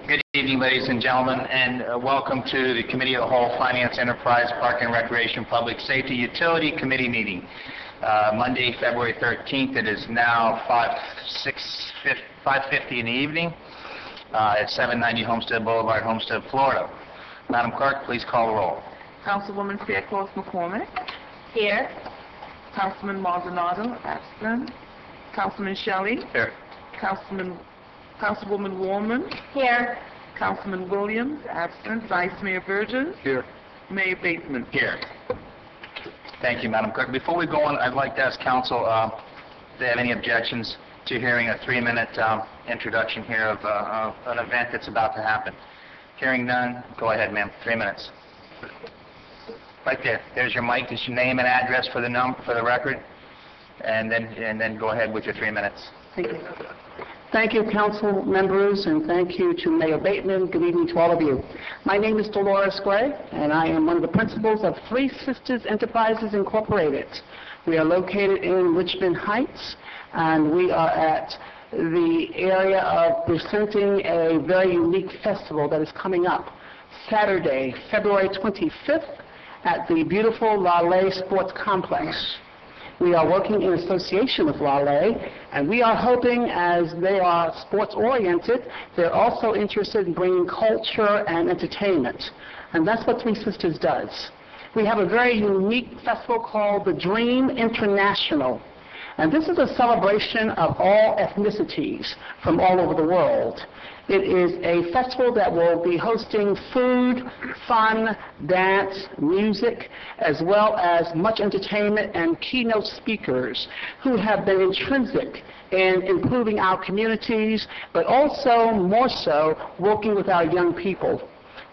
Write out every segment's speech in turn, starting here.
Good evening, ladies and gentlemen, and welcome to the Committee of the Whole Finance, Enterprise, Park and Recreation, Public Safety, Utility Committee meeting. Monday, February 13th. It is now 5:50 in the evening at 790 Homestead Boulevard, Homestead, Florida. Madam Clerk, please call the roll. Councilwoman Faircloth McCormick. Here. Councilman Maldonado, absent. Councilman Shelley. Here. Councilwoman Warman. Here. Councilman Williams, absent. Vice Mayor Burgess. Here. Mayor Bateman. Here. Thank you, Madam Clerk. Before we go on, I'd like to ask Council if they have any objections to hearing a 3-minute introduction here of an event that's about to happen. Hearing none, go ahead, ma'am. 3 minutes. Right there. There's your mic. Just your name and address for the record, and then go ahead with your 3 minutes. Thank you. Thank you, council members, and thank you to Mayor Bateman. Good evening to all of you. My name is Dolores Gray, and I am one of the principals of Three Sisters Enterprises Incorporated. We are located in Richmond Heights, and we are at the area of presenting a very unique festival that is coming up Saturday, February 25th, at the beautiful Lale Sports Complex. We are working in association with Lale, and we are hoping, as they are sports-oriented, they're also interested in bringing culture and entertainment. And that's what Three Sisters does. We have a very unique festival called the Dream International. And this is a celebration of all ethnicities from all over the world. It is a festival that will be hosting food, fun, dance, music, as well as much entertainment and keynote speakers who have been intrinsic in improving our communities, but also, more so, working with our young people.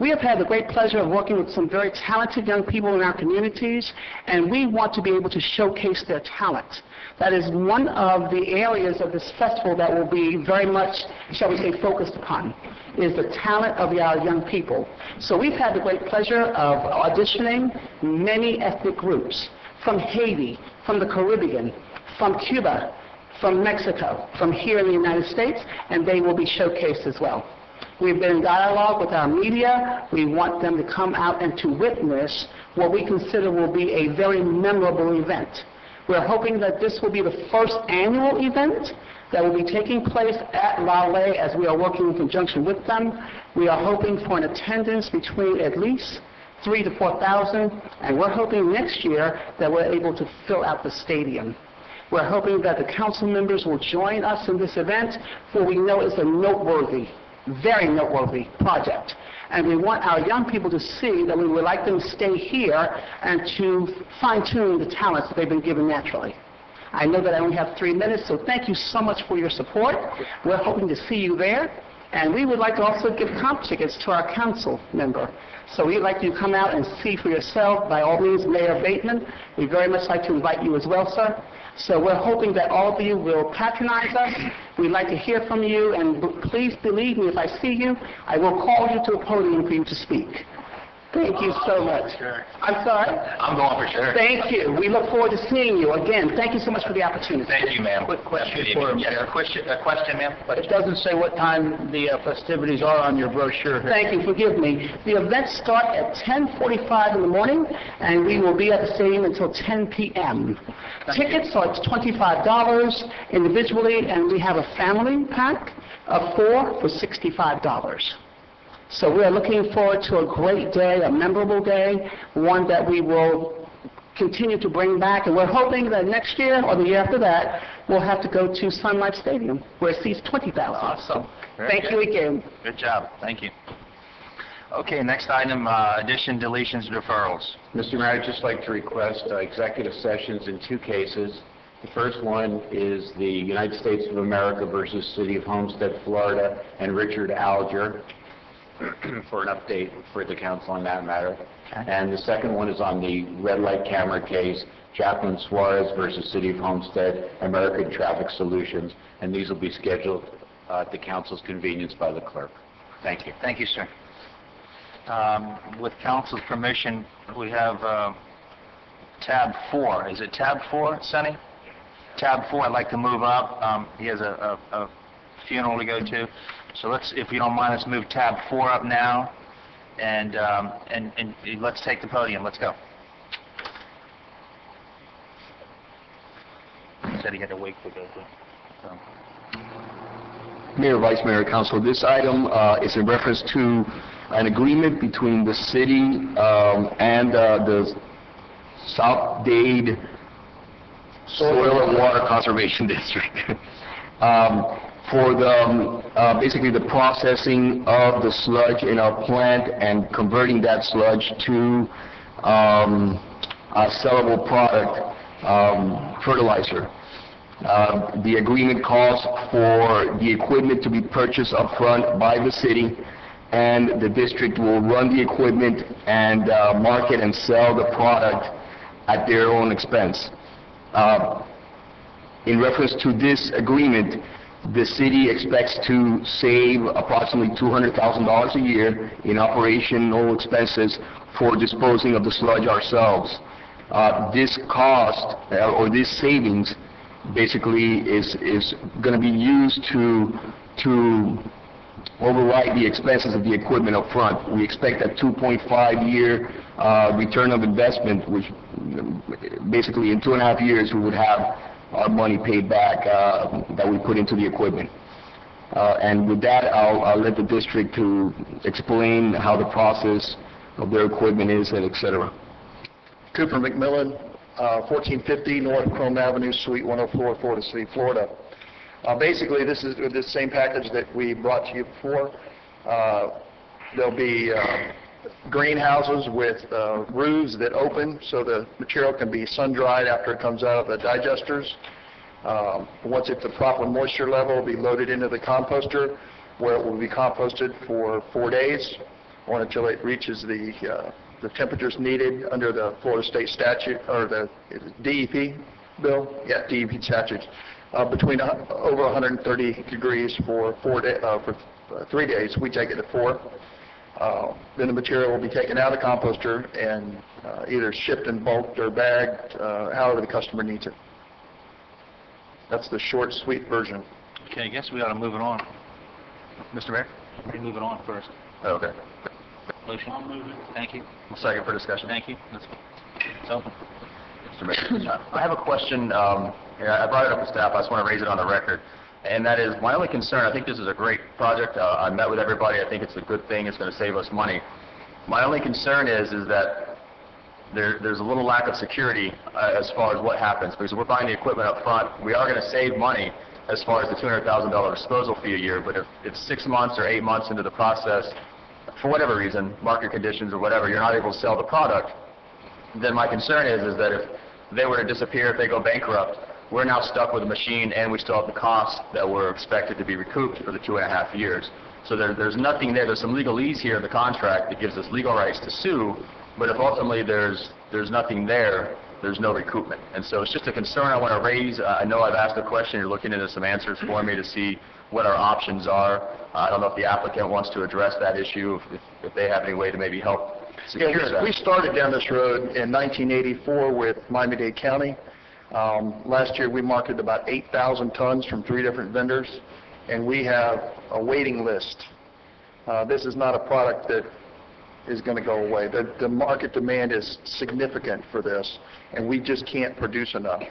We have had the great pleasure of working with some very talented young people in our communities, and we want to be able to showcase their talent. That is one of the areas of this festival that will be very much, shall we say, focused upon, is the talent of our young people. So we've had the great pleasure of auditioning many ethnic groups from Haiti, from the Caribbean, from Cuba, from Mexico, from here in the United States, and they will be showcased as well. We've been in dialogue with our media. We want them to come out and to witness what we consider will be a very memorable event. We're hoping that this will be the first annual event that will be taking place at Lale as we are working in conjunction with them. We are hoping for an attendance between at least 3,000 to 4,000, and we're hoping next year that we're able to fill out the stadium. We're hoping that the council members will join us in this event, for we know it's a noteworthy, very noteworthy project. And we want our young people to see that we would like them to stay here and to fine-tune the talents that they've been given naturally. I know that I only have 3 minutes, so thank you so much for your support. We're hoping to see you there. And we would like to also give comp tickets to our council member. So we'd like you to come out and see for yourself. By all means, Mayor Bateman, we'd very much like to invite you as well, sir. So we're hoping that all of you will patronize us. We'd like to hear from you, and please believe me, if I see you, I will call you to a podium for you to speak. Thank you so much. Sure. I'm sorry? I'm going for sure. Thank you. We look forward to seeing you again. Thank you so much for the opportunity. Thank you, ma'am. Quick question Good for evening. him, Yes, Mayor. a question, ma'am? It doesn't say what time the festivities are on your brochure here. Thank you. Forgive me. The events start at 10:45 in the morning, and we will be at the stadium until 10 p.m. Tickets are $25 individually, and we have a family pack of 4 for $65. So we are looking forward to a great day, a memorable day, one that we will continue to bring back. And we're hoping that next year or the year after that, we'll have to go to Sun Life Stadium, where it seats 20,000. Awesome. Very Thank you again. Good job. Thank you. Okay, next item, addition, deletions, deferrals. Mr. Mayor, I'd just like to request executive sessions in 2 cases. The first one is the United States of America versus City of Homestead, Florida, and Richard Alger for an update for the council on that matter. Okay. And the second one is on the red light camera case, Jacqueline Suarez versus City of Homestead, American Traffic Solutions, and these will be scheduled at the council's convenience by the clerk. Thank you. Thank you, sir. With council's permission, we have tab 4. Is it tab 4, Sonny? Tab 4, I'd like to move up. He has a funeral to go to. So let's, if you don't mind, let's move tab 4 up now, and let's take the podium. Let's go. He said he had to wait for those. Mayor, Vice Mayor, Council, this item is in reference to an agreement between the city and the South Dade Soil and Water Conservation District for the basically the processing of the sludge in our plant and converting that sludge to a sellable product, fertilizer. The agreement calls for the equipment to be purchased upfront by the city, and the district will run the equipment and market and sell the product at their own expense. In reference to this agreement, the city expects to save approximately $200,000 a year in operational expenses for disposing of the sludge ourselves. This cost, or this savings, basically is going to be used to override the expenses of the equipment up front. We expect a 2.5-year return of investment, which basically in 2.5 years we would have our money paid back that we put into the equipment. And with that, I'll let the district to explain how the process of their equipment is, and et cetera. Cooper McMillan, 1450 North Chrome Avenue, Suite 104, Florida City, Florida. Basically, this is the same package that we brought to you before. There'll be greenhouses with roofs that open so the material can be sun-dried after it comes out of the digesters. Once it's the proper moisture level, it will be loaded into the composter, where it will be composted for 4 days, or until it reaches the temperatures needed under the Florida State statute, or the DEP bill? Yeah, DEP statutes. Between over 130 degrees for 3 days. We take it to 4. Then the material will be taken out of the composter and either shipped in bulk or bagged, however the customer needs it. That's the short, sweet version. Okay, I guess we ought to move it on. Mr. Mayor? We move it on first. Okay. Motion? I'll move it. Thank you. Second for discussion. Thank you. It's open. Mr. Mayor, I have a question. I brought it up to staff. I just want to raise it on the record. And that is, my only concern, I think this is a great project. I met with everybody. I think it's a good thing. It's going to save us money. My only concern is that there's a little lack of security as far as what happens. Because we're buying the equipment up front. We are going to save money as far as the $200,000 disposal fee a year. But if it's 6 months or 8 months into the process, for whatever reason, market conditions or whatever, you're not able to sell the product, then my concern is that if they were to disappear, if they go bankrupt, we're now stuck with a machine, and we still have the costs that were expected to be recouped for the 2.5 years. So there's nothing there. There's some legalese here in the contract that gives us legal rights to sue, but if ultimately there's nothing there, there's no recoupment. And so it's just a concern I want to raise. I know I've asked a question. You're looking into some answers for me to see what our options are. I don't know if the applicant wants to address that issue, if they have any way to maybe help secure that. We started down this road in 1984 with Miami-Dade County. Last year we marketed about 8,000 tons from 3 different vendors, and we have a waiting list. This is not a product that is going to go away. The market demand is significant for this, and we just can't produce enough.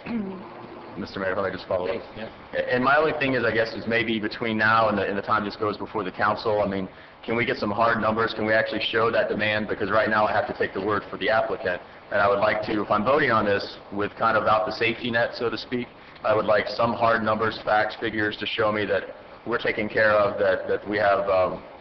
Mr. Mayor, if I just follow up. Yeah. And my only thing is, I guess, is maybe between now and the time this goes before the council, I mean, can we get some hard numbers? Can we actually show that demand? Because right now I have to take the word for the applicant. And I would like to, if I'm voting on this with kind of out the safety net, so to speak, I would like some hard numbers, facts, figures to show me that we're taken care of, that we have,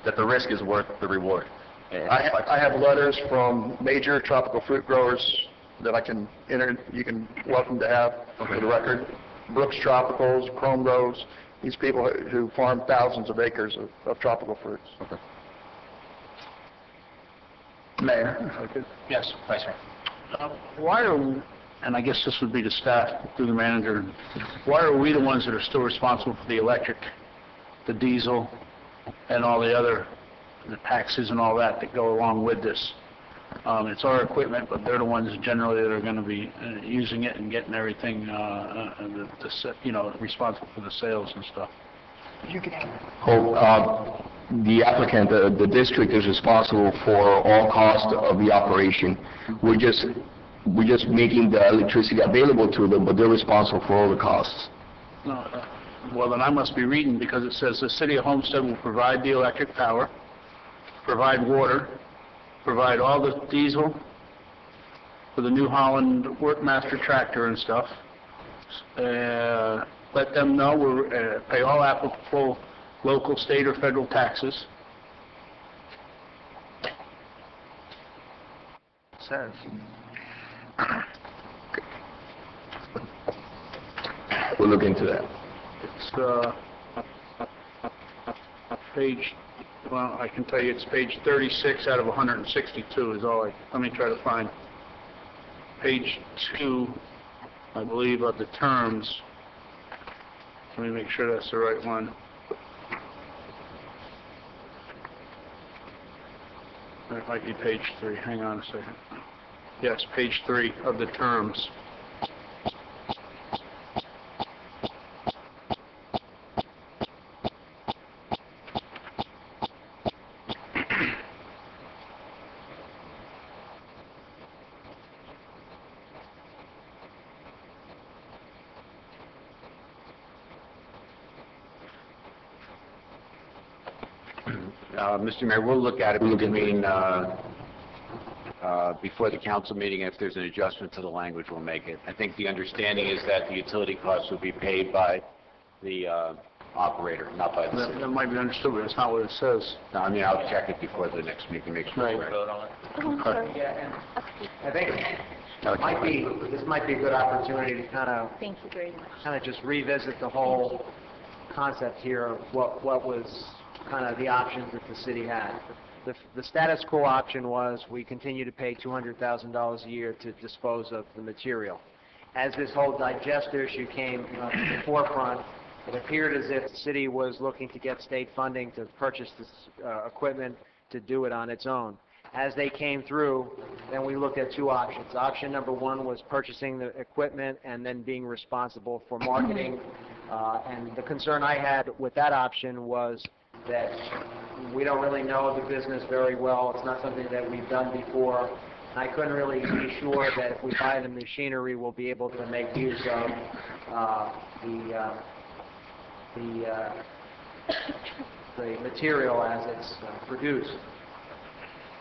that the risk is worth the reward. I have letters from major tropical fruit growers that I can enter, you can welcome to have for the record. Brooks Tropicals, Chrome Groves, these people who farm thousands of acres of tropical fruits. Okay. Mayor? Yes, Vice Mayor. Why are, and I guess this would be the staff through the manager, why are we the ones that are still responsible for the electric, the diesel, and all the other, the taxes and all that go along with this? It's our equipment, but they're the ones generally that are going to be using it and getting everything, responsible for the sales and stuff. The applicant, the district is responsible for all costs of the operation. We're just making the electricity available to them, but they're responsible for all the costs. No, well, then I must be reading, because it says the City of Homestead will provide the electric power, provide water, provide all the diesel for the New Holland Workmaster tractor and stuff. Let them know we'll pay all applicable local, state, or federal taxes. Says. We'll look into that. It's page, well, I can tell you it's page 36 out of 162 is all let me try to find. Page 2, I believe, of the terms. Let me make sure that's the right one. It might be page 3. Hang on a second. Yes, page 3 of the terms. Mr. Mayor, we'll look at it before the council meeting. If there's an adjustment to the language, we'll make it. I think the understanding is that the utility costs will be paid by the operator, not by the city. That might be understood, but that's not what it says. No, I mean, I'll check it before the next meeting, make sure it's right. Yeah, and I think this might be a good opportunity to kind of Thank you very much. just revisit the whole concept here of what was kind of the options that the city had. The status quo option was we continue to pay $200,000 a year to dispose of the material. As this whole digester issue came to the forefront, it appeared as if the city was looking to get state funding to purchase this equipment to do it on its own. As they came through, then we looked at two options. Option number one was purchasing the equipment and then being responsible for marketing. And the concern I had with that option was that we don't really know the business very well. It's not something that we've done before. And I couldn't really be sure that if we buy the machinery, we'll be able to make use of the material as it's produced.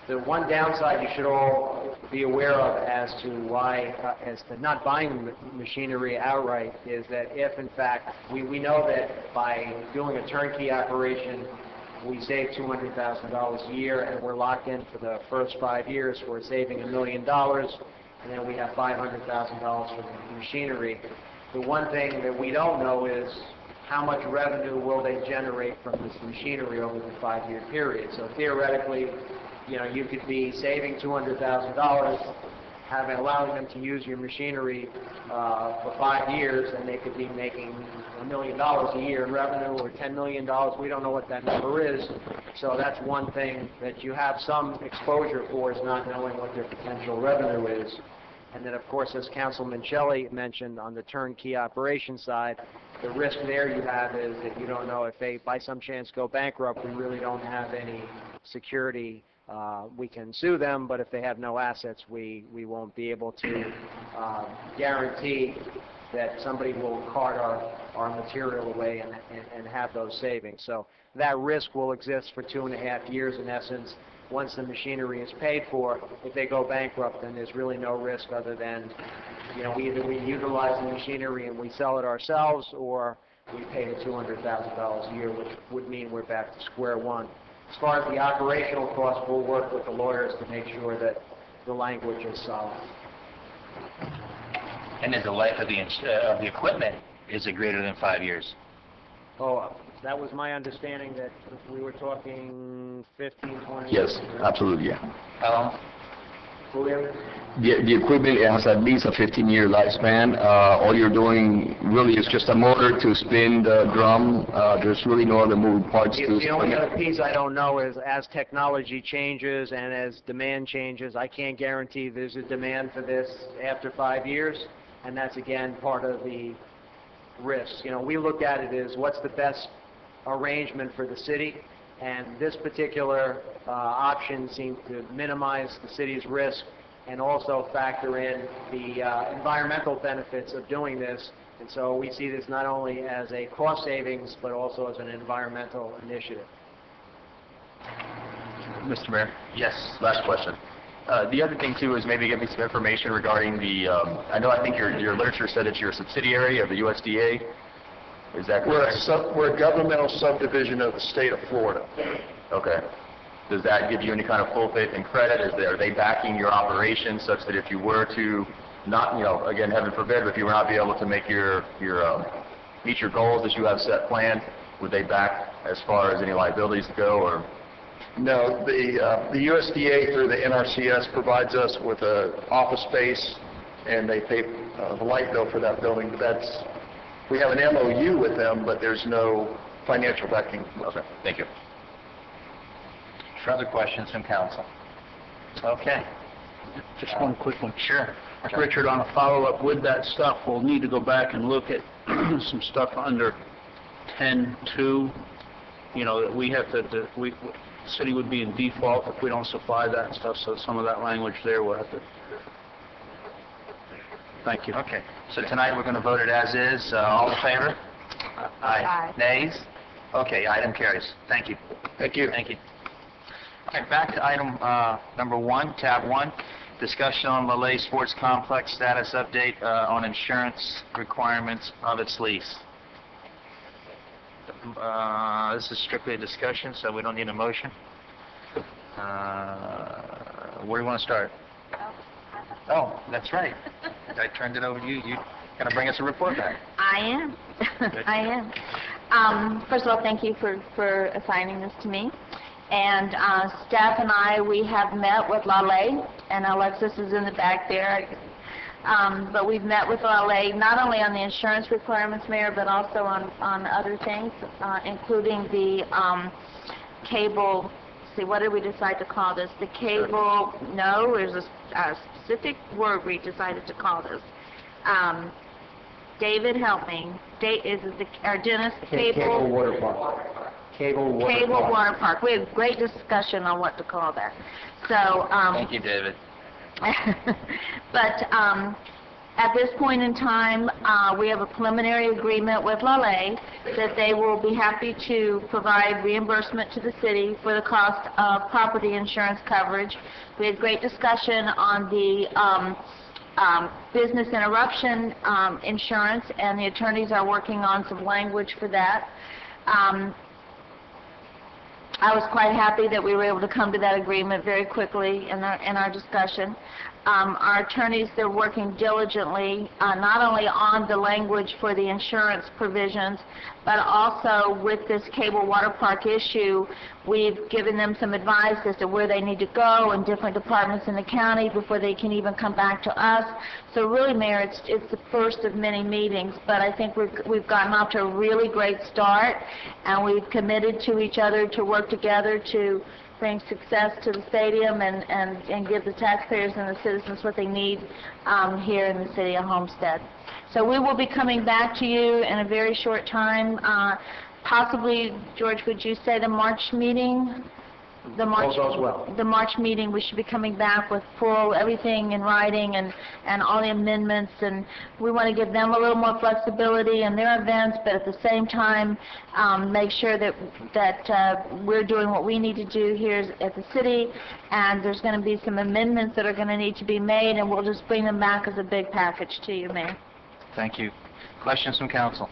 The one downside you should all be aware of as to why, as to not buying machinery outright, is that if in fact, we know that by doing a turnkey operation, we save $200,000 a year, and we're locked in for the first 5 years. We're saving $1 million, and then we have $500,000 for the machinery. The one thing that we don't know is how much revenue will they generate from this machinery over the 5-year period. So theoretically, you could be saving $200,000, allowing them to use your machinery for 5 years, and they could be making $1 million a year in revenue or $10 million. We don't know what that number is. So that's one thing that you have some exposure for, is not knowing what their potential revenue is. And then, of course, as Councilman Shelley mentioned, on the turnkey operation side, the risk there you have is that you don't know if they, by some chance, go bankrupt. We really don't have any security. We can sue them, but if they have no assets, we won't be able to guarantee that somebody will cart our material away and have those savings. So that risk will exist for 2.5 years in essence. Once the machinery is paid for, if they go bankrupt, then there's really no risk other than, either we utilize the machinery and we sell it ourselves, or we pay the $200,000 a year, which would mean we're back to square one. As far as the operational costs, we'll work with the lawyers to make sure that the language is solid. And then the life of the equipment, is it greater than 5 years? Oh, that was my understanding, that we were talking 15, 20 Yes, years. absolutely, yeah. How long? The equipment has at least a 15-year lifespan. All you're doing really is just a motor to spin the drum. There's really no other moving parts to The only spin other it. piece I don't know is, as technology changes and as demand changes, I can't guarantee there's a demand for this after 5 years, and that's again part of the risk. We look at it as what's the best arrangement for the city, and this particular option seems to minimize the city's risk and also factor in the environmental benefits of doing this. And so we see this not only as a cost savings, but also as an environmental initiative. Mr. Mayor? Yes. Last question. The other thing, too, is maybe give me some information regarding the, I think your literature said that you're a subsidiary of the USDA. Is that correct? We're a governmental subdivision of the state of Florida. Okay. Does that give you any kind of full faith and credit? Are they backing your operation such that if you were to not, again, heaven forbid, but if you were not be able to make meet your goals that you have set planned, would they back as far as any liabilities go, or? No, the USDA through the NRCS provides us with an office space, and they pay the light bill for that building. But we have an MOU with them, but there's no financial backing. Okay, thank you. Further questions from council? Okay. Just one quick one. Sure. Richard, on a follow-up with that stuff, we'll need to go back and look at some stuff under 10.2, that we have to, the city would be in default if we don't supply that stuff, so some of that language there we'll have to... Thank you. Okay. So tonight we're going to vote it as is. All in favor? Aye. Nays? Okay, item carries. Thank you. Thank you. Thank you. All right, back to item number 1, tab 1, discussion on Lele Sports Complex status update on insurance requirements of its lease. This is strictly a discussion, so we don't need a motion. Where do you want to start? Oh, that's right. I turned it over to you. You're going to bring us a report back. I am. I am. First of all, thank you for assigning this to me. And staff and I, we have met with Lele, and Alexis is in the back there. But we've met with Lele not only on the insurance requirements, Mayor, but also on other things, including the cable. See, what did we decide to call this? The cable. No, there's a specific word we decided to call this. David, help me. Dennis, Cable Water Park. Cable Water Park. We had great discussion on what to call that. So. Thank you, David. But at this point in time, we have a preliminary agreement with Lele that they will be happy to provide reimbursement to the city for the cost of property insurance coverage. We had great discussion on the business interruption insurance, and the attorneys are working on some language for that. I was quite happy that we were able to come to that agreement very quickly in our discussion. Our attorneys, they're working diligently, not only on the language for the insurance provisions, but also with this cable water park issue. We've given them some advice as to where they need to go in different departments in the county before they can even come back to us. So really, Mayor, it's the first of many meetings, but I think we've gotten off to a really great start, and we've committed to each other to work together to bring success to the stadium and give the taxpayers and the citizens what they need here in the city of Homestead. So we will be coming back to you in a very short time. Possibly, George, would you say the March meeting? The March meeting, we should be coming back with everything in writing and all the amendments, and we want to give them a little more flexibility in their events, but at the same time make sure that we're doing what we need to do here at the city, and there's going to be some amendments that are going to need to be made, and we'll just bring them back as a big package to you, Mayor. Thank you. Questions from council?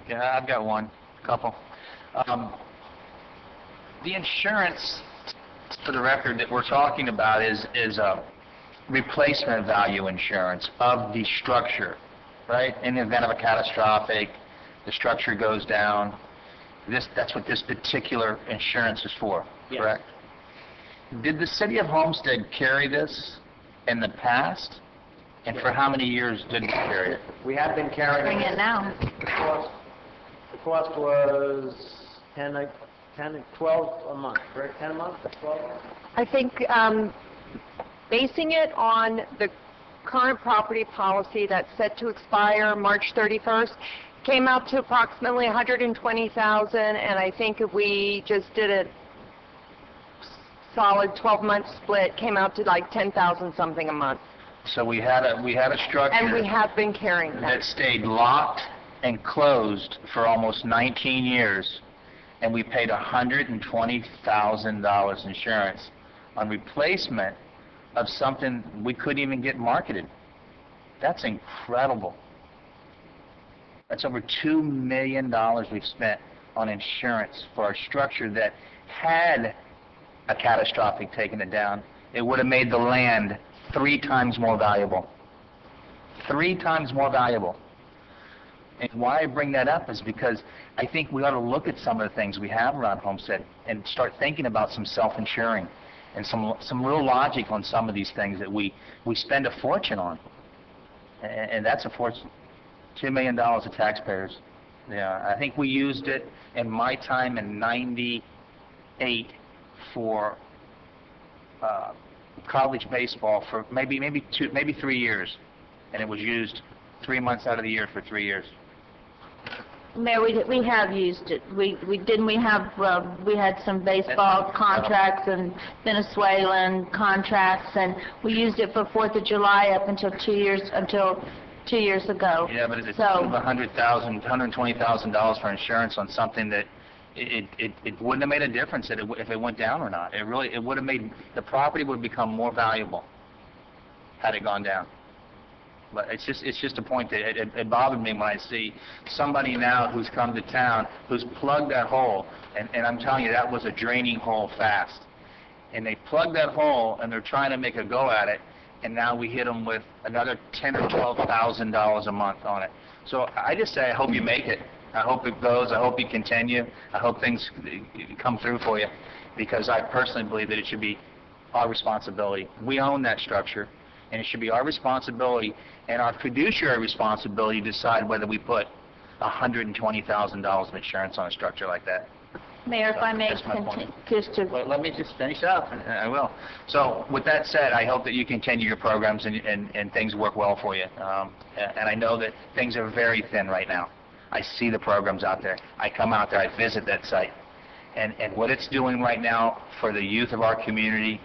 Yeah, I've got one, couple. The insurance, for the record, that we're talking about is a replacement value insurance of the structure, right? In the event of a catastrophic, the structure goes down. That's what this particular insurance is for, Yes. Correct? Did the city of Homestead carry this in the past? And for how many years did we carry it? We have been carrying Bring it now. The cost was 10 to 12 a month, correct? 10 a month, 12? I think basing it on the current property policy that's set to expire March 31st came out to approximately $120,000, and I think if we just did a solid 12-month split, came out to like $10,000 something a month. So we had a structure... And we have been carrying that. ...that stayed locked and closed for almost 19 years, and we paid $120,000 insurance on replacement of something we couldn't even get marketed. That's incredible. That's over $2 million we've spent on insurance for a structure that had a catastrophic taken it down. It would have made the land 3 times more valuable. 3 times more valuable. And why I bring that up is because I think we ought to look at some of the things we have around Homestead and start thinking about some self-insuring and some real logic on some of these things that we spend a fortune on. And that's a fortune. $2 million of taxpayers. Yeah, I think we used it in my time in '98 for college baseball for maybe 3 years, and it was used 3 months out of the year for 3 years. Mayor, we have used it. We had some baseball contracts and Venezuelan contracts, and we used it for 4th of July up until 2 years ago. Yeah, but it's so $120,000 for insurance on something that it wouldn't have made a difference if it went down or not. It would have made the property would become more valuable had it gone down. But it's just a point that it bothered me when I see somebody now who's come to town who's plugged that hole, and I'm telling you that was a draining hole fast. And they plugged that hole and they're trying to make a go at it, and now we hit them with another $10,000 or $12,000 a month on it. So I just say I hope you make it. I hope it goes. I hope you continue. I hope things come through for you, because I personally believe that it should be our responsibility. We own that structure, and it should be our responsibility and our fiduciary responsibility to decide whether we put $120,000 of insurance on a structure like that. Mayor, if I may That's my point. continue, Let me just finish up, and I will. So with that said, I hope that you continue your programs and things work well for you. And I know that things are very thin right now. I see the programs out there. I come out there, I visit that site. And what it's doing right now for the youth of our community,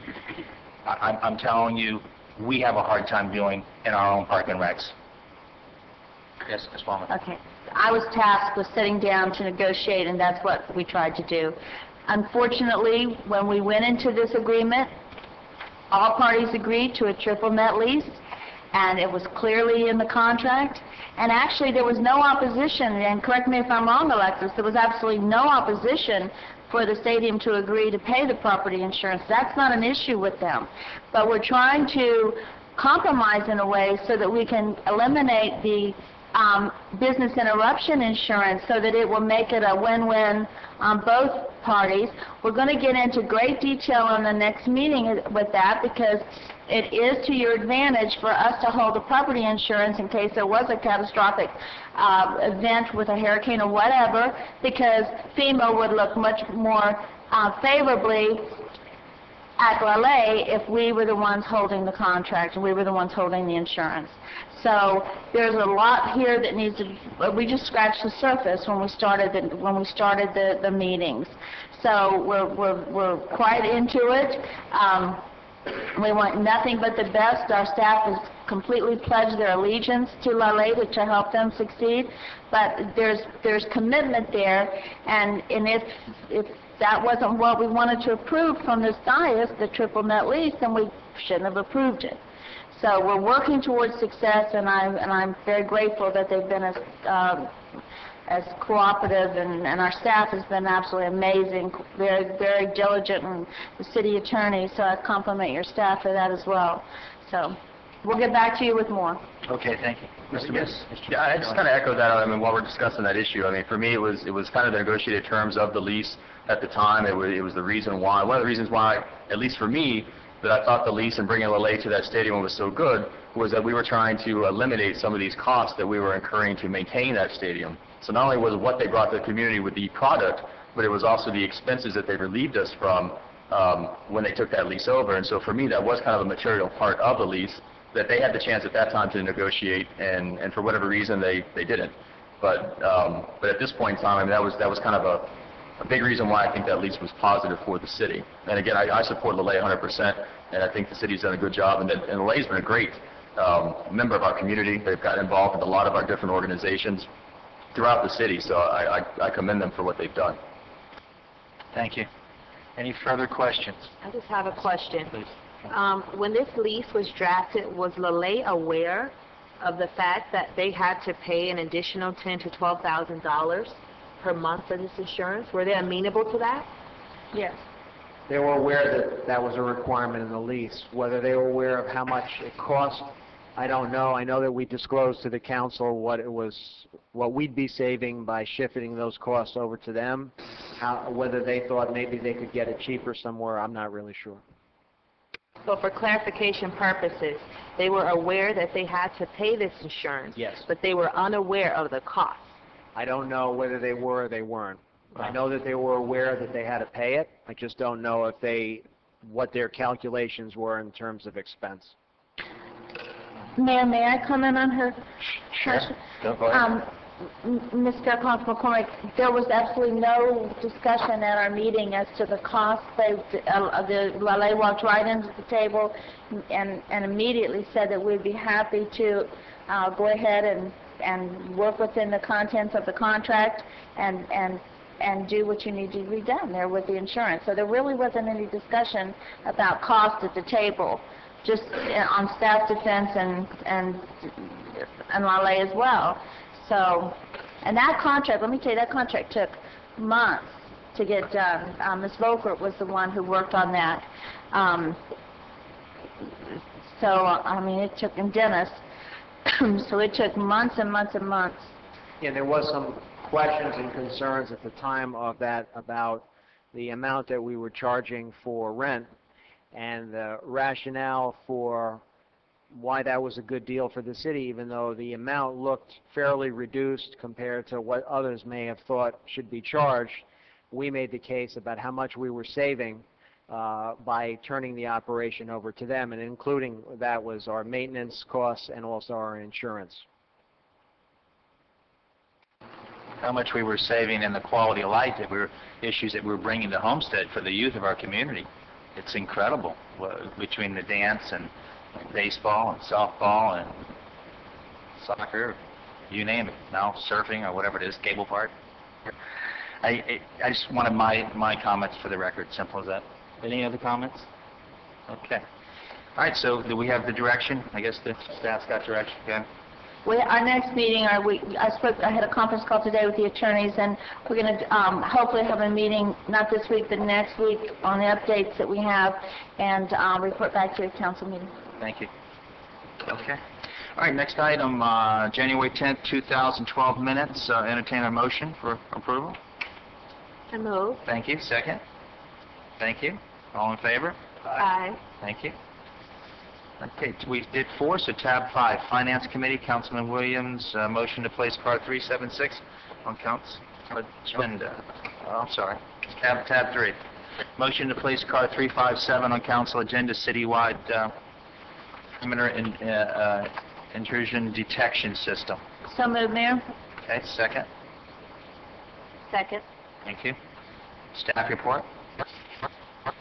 I'm telling you, we have a hard time doing in our own park and recs. Yes, Ms. Palmer. Okay. I was tasked with sitting down to negotiate, and that's what we tried to do. Unfortunately, when we went into this agreement, all parties agreed to a triple net lease, and it was clearly in the contract. And actually, there was no opposition, and correct me if I'm wrong, Alexis, there was absolutely no opposition for the stadium to agree to pay the property insurance. That's not an issue with them. But we're trying to compromise in a way so that we can eliminate the business interruption insurance so that it will make it a win-win on both parties. We're going to get into great detail on the next meeting with that, because it is to your advantage for us to hold the property insurance in case there was a catastrophic event with a hurricane or whatever, because FEMA would look much more favorably at LA if we were the ones holding the contract and we were the ones holding the insurance. So there's a lot here that needs to. We just scratched the surface when we started the meetings. So we're quite into it. We want nothing but the best. Our staff has completely pledged their allegiance to LA to help them succeed. But there's commitment there, and if that wasn't what we wanted to approve from this dais, the triple net lease, then we shouldn't have approved it. So we're working towards success, and I'm very grateful that they've been as cooperative, and our staff has been absolutely amazing, very, very diligent, and the city attorney, so I compliment your staff for that as well. So we'll get back to you with more. Okay, thank you. Mr. Miss? Yeah, I just kind of echo that. I mean, while we're discussing that issue, I mean, for me, it was kind of the negotiated terms of the lease at the time. It was the reason why. One of the reasons why, at least for me, that I thought the lease and bringing LA to that stadium was so good was that we were trying to eliminate some of these costs that we were incurring to maintain that stadium. So not only was what they brought to the community with the product, but it was also the expenses that they relieved us from when they took that lease over. And so for me, that was kind of a material part of the lease that they had the chance at that time to negotiate, and for whatever reason, they didn't. But at this point in time, I mean, that was kind of a big reason why I think that lease was positive for the city. And again, I support Lele 100%, and I think the city's done a good job, and Lele's been a great member of our community. They've gotten involved with a lot of our different organizations throughout the city, so I commend them for what they've done. Thank you. Any further questions? I just have a question. Please. When this lease was drafted, was Lele aware of the fact that they had to pay an additional $10,000 to $12,000 per month for this insurance? Were they amenable to that? Yes. They were aware that that was a requirement in the lease. Whether they were aware of how much it cost, I don't know. I know that we disclosed to the council what we'd be saving by shifting those costs over to them. Whether they thought maybe they could get it cheaper somewhere, I'm not really sure. So for clarification purposes, they were aware that they had to pay this insurance? Yes. But they were unaware of the cost? I don't know whether they were or they weren't. I know that they were aware that they had to pay it. I just don't know what their calculations were in terms of expense. Mayor, may I comment on her Sure. question? Go ahead. Mr. Councilman McCormick, there was absolutely no discussion at our meeting as to the cost. The Lele walked right into the table and immediately said that we'd be happy to go ahead and work within the contents of the contract and do what you need to be done there with the insurance. So there really wasn't any discussion about cost at the table, just on staff defense and Lele as well. So, and that contract, let me tell you, that contract took months to get done. Ms. Volkert was the one who worked on that. So, I mean, it took, and Dennis, so it took months and months and months. Yeah, there was some questions and concerns at the time of that about the amount that we were charging for rent and the rationale for why that was a good deal for the city, even though the amount looked fairly reduced compared to what others may have thought should be charged. We made the case about how much we were saving by turning the operation over to them, and including that was our maintenance costs and also our insurance. How much we were saving and the quality of life issues that we were bringing to Homestead for the youth of our community. It's incredible, between the dance and baseball and softball and soccer, you name it. Now surfing or whatever it is, cable park. I just wanted my comments for the record. Simple as that. Any other comments? Okay. All right. So do we have the direction? I guess the staff's got direction. Okay. Our next meeting, I had a conference call today with the attorneys, and we're going to hopefully have a meeting, not this week, but next week, on the updates that we have, and report back to the council meeting. Thank you. Okay. All right, next item, January 10th, 2012 minutes. Entertain a motion for approval. I move. Thank you. Second. Thank you. All in favor? Aye. Thank you. Okay, we did 4, so tab 5, Finance Committee, Councilman Williams, motion to place car 376 on council agenda. I'm sorry, tab 3. Motion to place car 357 on council agenda, citywide perimeter intrusion detection system. So moved, Mayor. Okay, second. Second. Thank you. Staff report.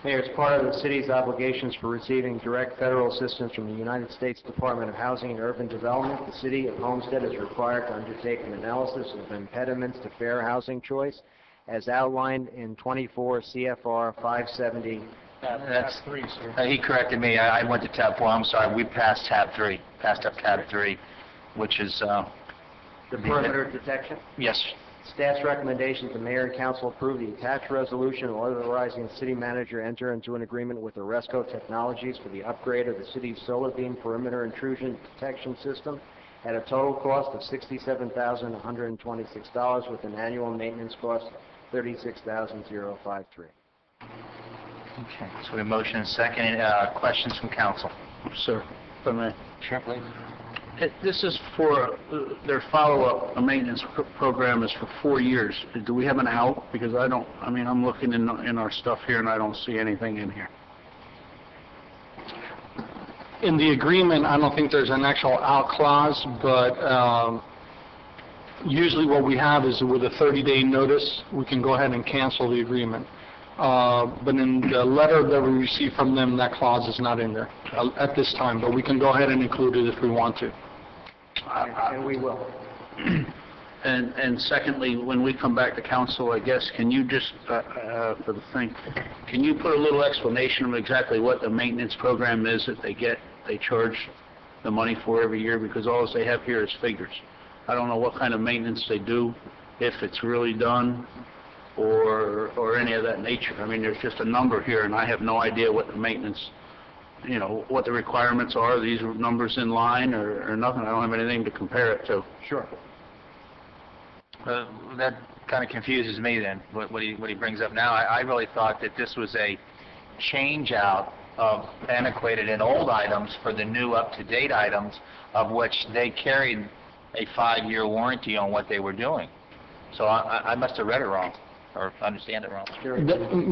Mayor, as part of the city's obligations for receiving direct federal assistance from the United States Department of Housing and Urban Development, the city of Homestead is required to undertake an analysis of impediments to fair housing choice as outlined in 24 CFR 570. That's 3, sir. He corrected me. I went to tab 4. I'm sorry. We passed tab 3. Passed up tab 3, which is The perimeter detection? Yes. Staff's recommendation to mayor and council approve the attached resolution authorizing the city manager to enter into an agreement with Oresco Technologies for the upgrade of the city's solar beam perimeter intrusion detection system at a total cost of $67,126 with an annual maintenance cost of $36,053. Okay. So we have motion and second. Questions from council? Sir, if I may. Sure, please. This is for their follow-up maintenance program is for 4 years. Do we have an out? Because I'm looking in our stuff here and I don't see anything in here. In the agreement, I don't think there's an actual out clause, but Usually what we have is with a 30-day notice, we can go ahead and cancel the agreement. But in the letter that we received from them, that clause is not in there at this time, but we can go ahead and include it if we want to. And we will. And secondly, when we come back to council, I guess, can you just, for the thing, can you put a little explanation of exactly what the maintenance program is that they charge the money for every year? Because all they have here is figures. I don't know what kind of maintenance they do, if it's really done, or any of that nature. I mean, there's just a number here, and I have no idea what the maintenance, what the requirements are. These are numbers in line or nothing. I don't have anything to compare it to. Sure. That kind of confuses me then, what he brings up now. I really thought that this was a change out of antiquated and old items for the new up-to-date items, of which they carried a 5-year warranty on what they were doing. So I must have read it wrong, or understand it wrong.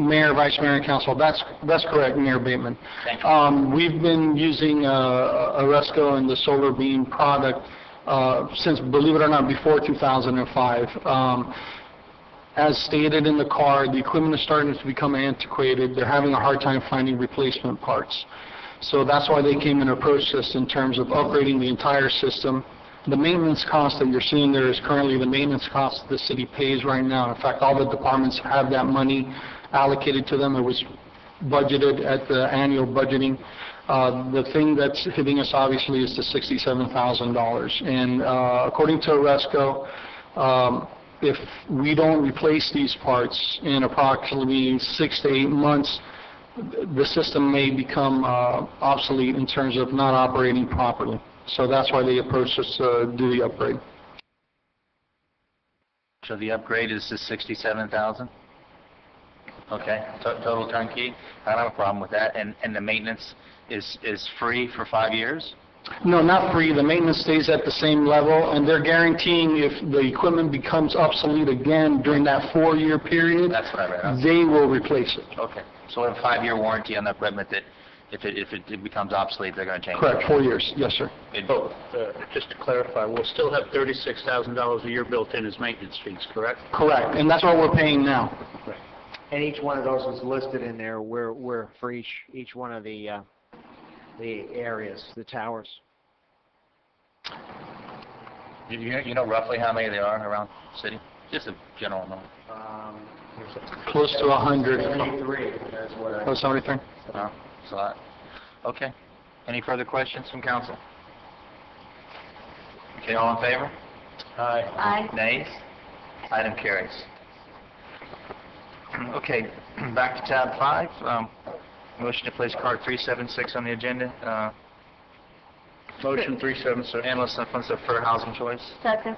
Mayor, Vice Mayor, and Council, that's correct, Mayor Bateman. Thank you. We've been using Aresco and the Solar Beam product since, believe it or not, before 2005. As stated in the card, the equipment is starting to become antiquated. They're having a hard time finding replacement parts. So that's why they came and approached us in terms of upgrading the entire system. The maintenance cost that you're seeing there is currently the maintenance cost the city pays right now. In fact, all the departments have that money allocated to them. It was budgeted at the annual budgeting. The thing that's hitting us obviously is the $67,000. And according to Aresco, if we don't replace these parts in approximately 6 to 8 months, the system may become obsolete in terms of not operating properly. So that's why they approached us to do the upgrade. So the upgrade is the $67,000? Okay, total turnkey? I don't have a problem with that. And the maintenance is free for 5 years? No, not free. The maintenance stays at the same level, and they're guaranteeing if the equipment becomes obsolete again during that 4-year period, That's what I read. they will replace it. Okay, so a 5-year warranty on the equipment that if it becomes obsolete, they're going to change it? Correct, 4 years. Yes, sir. Just to clarify, we'll still have $36,000 a year built in as maintenance fees, correct? Correct, and that's what we're paying now. Right. And each one of those is listed in there. We're for each one of the areas, the towers. You know roughly how many there are around the city? Just a general number. Close to 100. 73 is what I... Oh, 73? No, it's a lot. Okay. Any further questions from council? Okay, all in favor? Aye. Aye. Nays? Item carries. Okay, back to tab 5. Motion to place card 376 on the agenda. Motion 376. Analyst and funds of fair housing choice. Second.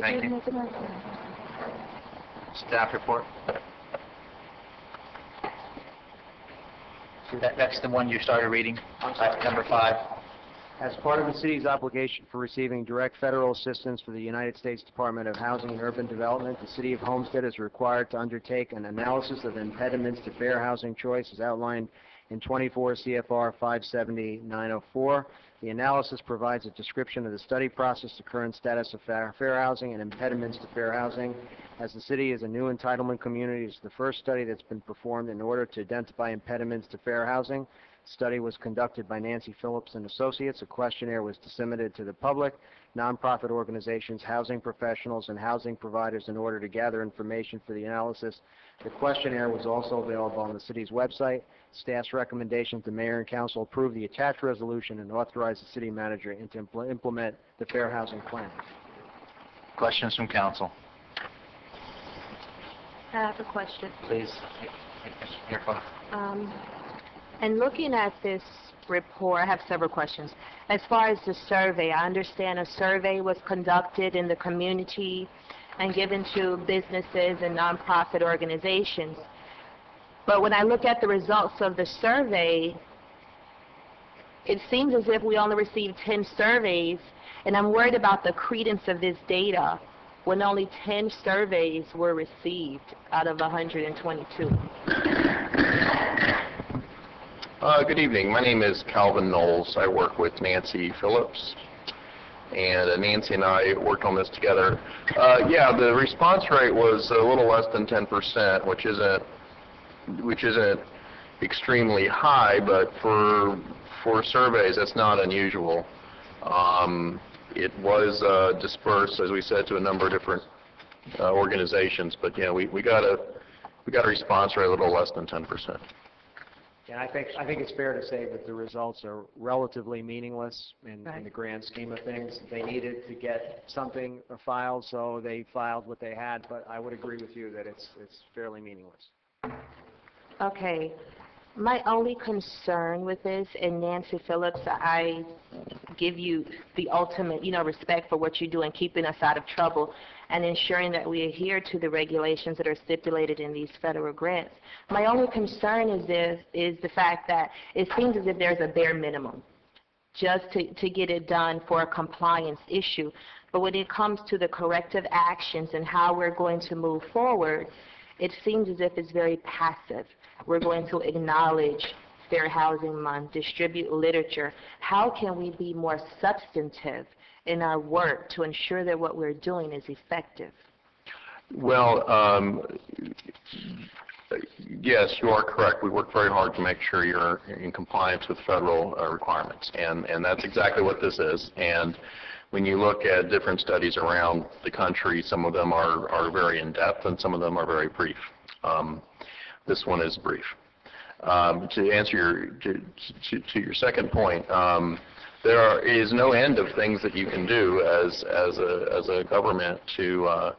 Thank you. Staff report. That's the one you started reading, number 5. As part of the city's obligation for receiving direct federal assistance for the United States Department of Housing and Urban Development, the City of Homestead is required to undertake an analysis of impediments to fair housing choice as outlined in 24 CFR 570-904. The analysis provides a description of the study process, the current status of fair housing, and impediments to fair housing. As the city is a new entitlement community, it's the first study that's been performed in order to identify impediments to fair housing. Study was conducted by Nancy Phillips and Associates. A questionnaire was disseminated to the public, nonprofit organizations, housing professionals, and housing providers in order to gather information for the analysis. The questionnaire was also available on the city's website. Staff's recommendation to Mayor and Council approve the attached resolution and authorize the city manager to implement the fair housing plan. Questions from council? I have a question. Please. Here, folks. And looking at this report, I have several questions. As far as the survey, I understand a survey was conducted in the community and given to businesses and nonprofit organizations. But when I look at the results of the survey, it seems as if we only received 10 surveys, and I'm worried about the credence of this data when only 10 surveys were received out of 122. Good evening. My name is Calvin Knowles. I work with Nancy Phillips. and Nancy and I worked on this together. Yeah, the response rate was a little less than 10%, which isn't extremely high, but for surveys, that's not unusual. It was dispersed, as we said, to a number of different organizations, but yeah, we got a response rate a little less than 10%. And I think it's fair to say that the results are relatively meaningless in the grand scheme of things. They needed to get something filed, so they filed what they had, but I would agree with you that it's fairly meaningless. Okay. My only concern with this, and Nancy Phillips, I give you the ultimate, respect for what you do in keeping us out of trouble and ensuring that we adhere to the regulations that are stipulated in these federal grants. My only concern is the fact that it seems as if there's a bare minimum just to get it done for a compliance issue. But when it comes to the corrective actions and how we're going to move forward, it seems as if it's very passive. We're going to acknowledge Fair Housing Month, distribute literature. How can we be more substantive in our work to ensure that what we're doing is effective? Well, yes, you are correct. We work very hard to make sure you're in compliance with federal requirements, and that's exactly what this is. And when you look at different studies around the country, some of them are very in-depth and some of them are very brief. This one is brief. To answer your second point, there is no end of things that you can do as a government to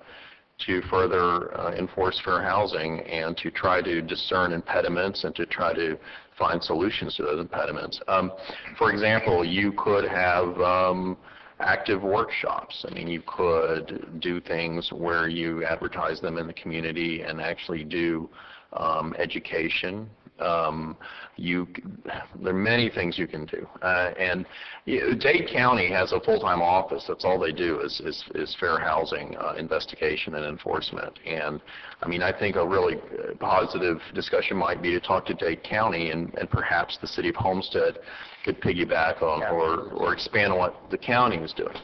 further enforce fair housing and to try to discern impediments and to try to find solutions to those impediments. For example, you could have active workshops. I mean, you could do things where you advertise them in the community and actually do education. There are many things you can do. And Dade County has a full-time office. That's all they do is fair housing investigation and enforcement. And I mean, I think a really positive discussion might be to talk to Dade County and perhaps the city of Homestead could piggyback on or expand on what the county is doing.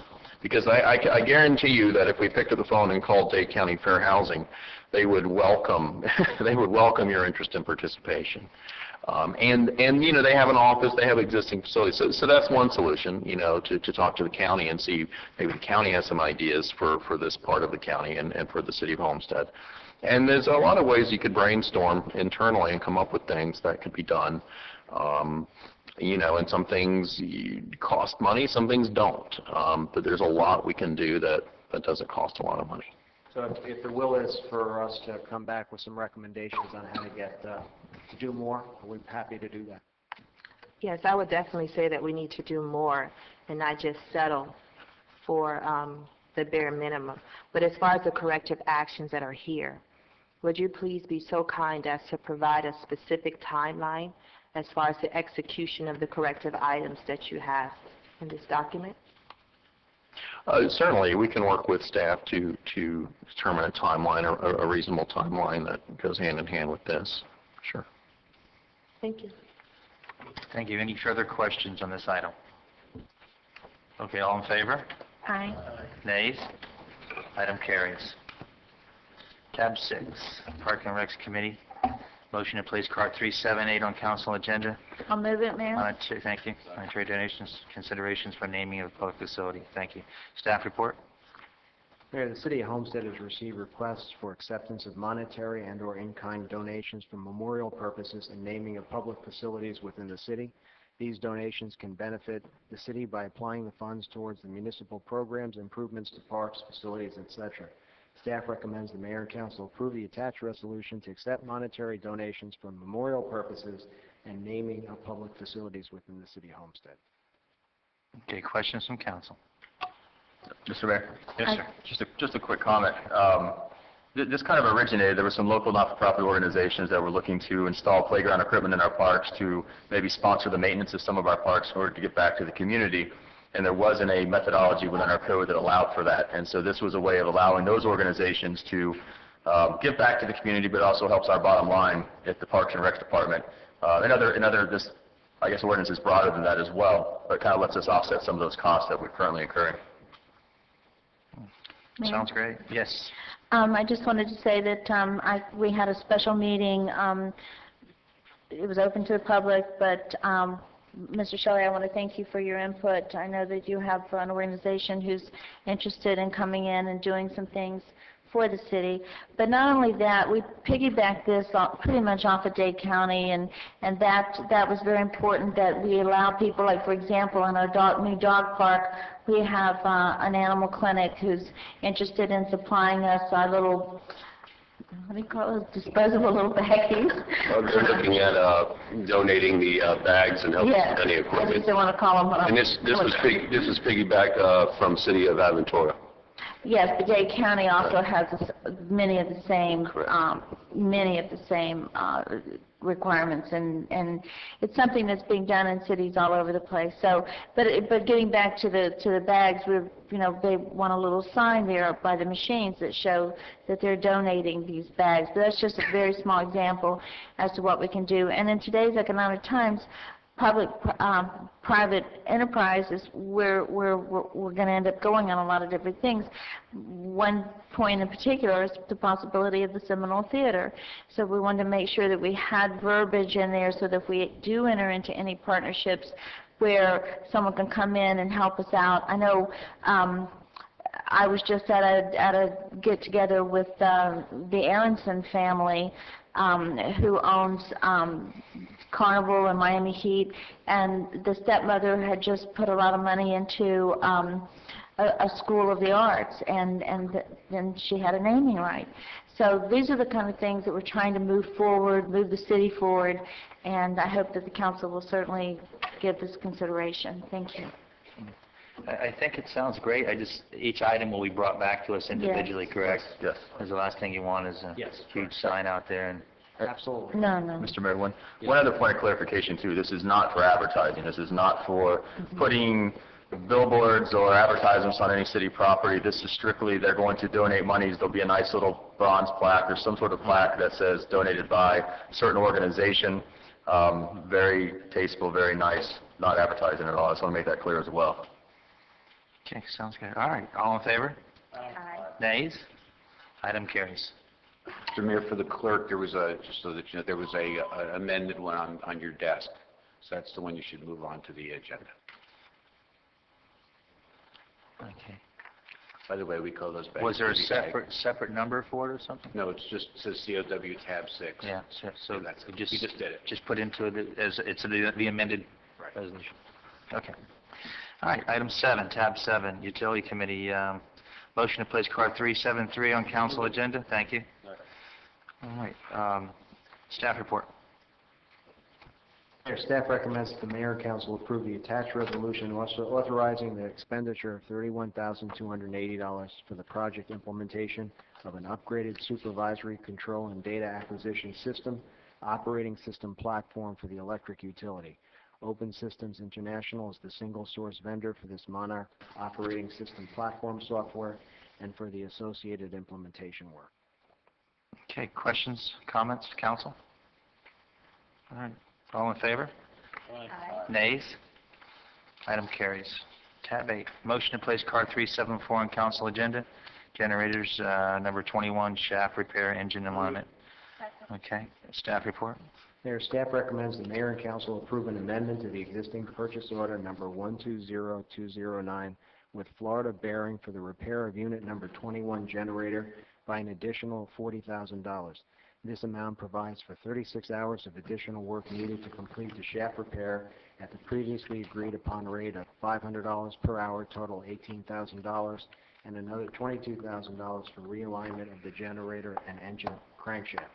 Because I guarantee you that if we picked up the phone and called Dade County Fair Housing, they would welcome your interest in participation. And they have an office, they have existing facilities. So that's one solution, to talk to the county and see maybe the county has some ideas for this part of the county and for the city of Homestead. And there's a lot of ways you could brainstorm internally and come up with things that could be done. And some things cost money, some things don't. But there's a lot we can do that doesn't cost a lot of money. So if the will is for us to come back with some recommendations on how to get to do more, we're happy to do that. Yes, I would definitely say that we need to do more and not just settle for the bare minimum. But as far as the corrective actions that are here, would you please be so kind as to provide a specific timeline as far as the execution of the corrective items that you have in this document? Certainly, we can work with staff to determine a timeline, a reasonable timeline that goes hand in hand with this. Sure. Thank you. Thank you. Any further questions on this item? Okay, all in favor? Aye. Nays? Item carries. Tab 6, Park and Recs Committee. Motion to place card 378 on council agenda. I'll move it, Mayor. Thank you. Monetary donations, considerations for naming of public facility. Thank you. Staff report. Mayor, the City of Homestead has received requests for acceptance of monetary and/or in-kind donations for memorial purposes and naming of public facilities within the city. These donations can benefit the city by applying the funds towards the municipal programs, improvements to parks, facilities, etc. Staff recommends the Mayor and Council approve the attached resolution to accept monetary donations for memorial purposes and naming of public facilities within the City of Homestead. Okay, questions from council? Mr. Mayor? Yes, sir. Just a quick comment. This kind of originated, there were some local not-for-profit organizations that were looking to install playground equipment in our parks to maybe sponsor the maintenance of some of our parks in order to get back to the community. And there wasn't a methodology within our code that allowed for that. And so this was a way of allowing those organizations to give back to the community, but also helps our bottom line at the Parks and Recs Department. This ordinance is broader than that as well, but it kind of lets us offset some of those costs that we're currently incurring. Mayor? Sounds great. Yes. I just wanted to say that we had a special meeting. It was open to the public, but Mr. Shelley, I want to thank you for your input. I know that you have an organization who's interested in coming in and doing some things for the city. But not only that, we piggybacked this pretty much off of Dade County, and that was very important that we allow people, like for example, in our new dog park, we have an animal clinic who's interested in supplying us our little, what do you call it, disposable little baggies. They're looking at donating the bags and helping Yes, with any I equipment. just don't want to call them what And this was piggyback from City of Aventura. Yes, but Dade County also has many of the same, requirements, and it's something that's being done in cities all over the place. So, but getting back to the bags, they want a little sign there by the machines that show that they're donating these bags. But that's just a very small example as to what we can do. And in today's economic times, private enterprises, we're going to end up going on a lot of different things. One point in particular is the possibility of the Seminole Theater. So we wanted to make sure that we had verbiage in there so that if we do enter into any partnerships where someone can come in and help us out. I know I was just at a get-together with the Aronson family, who owns Carnival and Miami Heat, and the stepmother had just put a lot of money into a school of the arts, and then she had a naming right. So these are the kind of things that we're trying to move forward, move the city forward, and I hope that the council will certainly give this consideration. Thank you. I think it sounds great. Each item will be brought back to us individually, correct? Yes. Because the last thing you want is a Yes. huge sign out there. And Absolutely. No. Mr. Mayor, one other point of clarification too. This is not for advertising. This is not for putting billboards or advertisements on any city property. This is strictly, they're going to donate monies. There'll be a nice little bronze plaque or some sort of plaque that says donated by a certain organization. Very tasteful, very nice, not advertising at all. I just want to make that clear as well. Okay, sounds good. All right, all in favor? Aye. Nays? Item carries. Mr. Mayor, for the clerk, there was just so that you know, there was a amended one on your desk. So that's the one you should move on to the agenda. Okay. By the way, we call those bags. Was there a goodie bag. separate number for it or something? No, it says COW tab 6. Yeah, so that's it. we We just did it. Just put into it as it's the amended Right. resolution. Okay. All right, item 7, tab 7, Utility Committee, motion to place card 373 on council agenda. Thank you. All right, staff report. Mayor, staff recommends that the mayor and council approve the attached resolution authorizing the expenditure of $31,280 for the project implementation of an upgraded supervisory control and data acquisition system, operating system platform for the electric utility. Open Systems International is the single source vendor for this Monarch operating system platform software and for the associated implementation work. Okay, questions, comments, council? All right, all in favor? Aye. Nays? Item carries. Tab 8, motion to place card 374 on council agenda, generators number 21, shaft repair, engine alignment. Okay, staff report. Mayor, staff recommends the mayor and council approve an amendment to the existing purchase order number 120209 with Florida Bearing for the repair of unit number 21 generator by an additional $40,000. This amount provides for 36 hours of additional work needed to complete the shaft repair at the previously agreed upon rate of $500 per hour, total $18,000, and another $22,000 for realignment of the generator and engine crankshaft.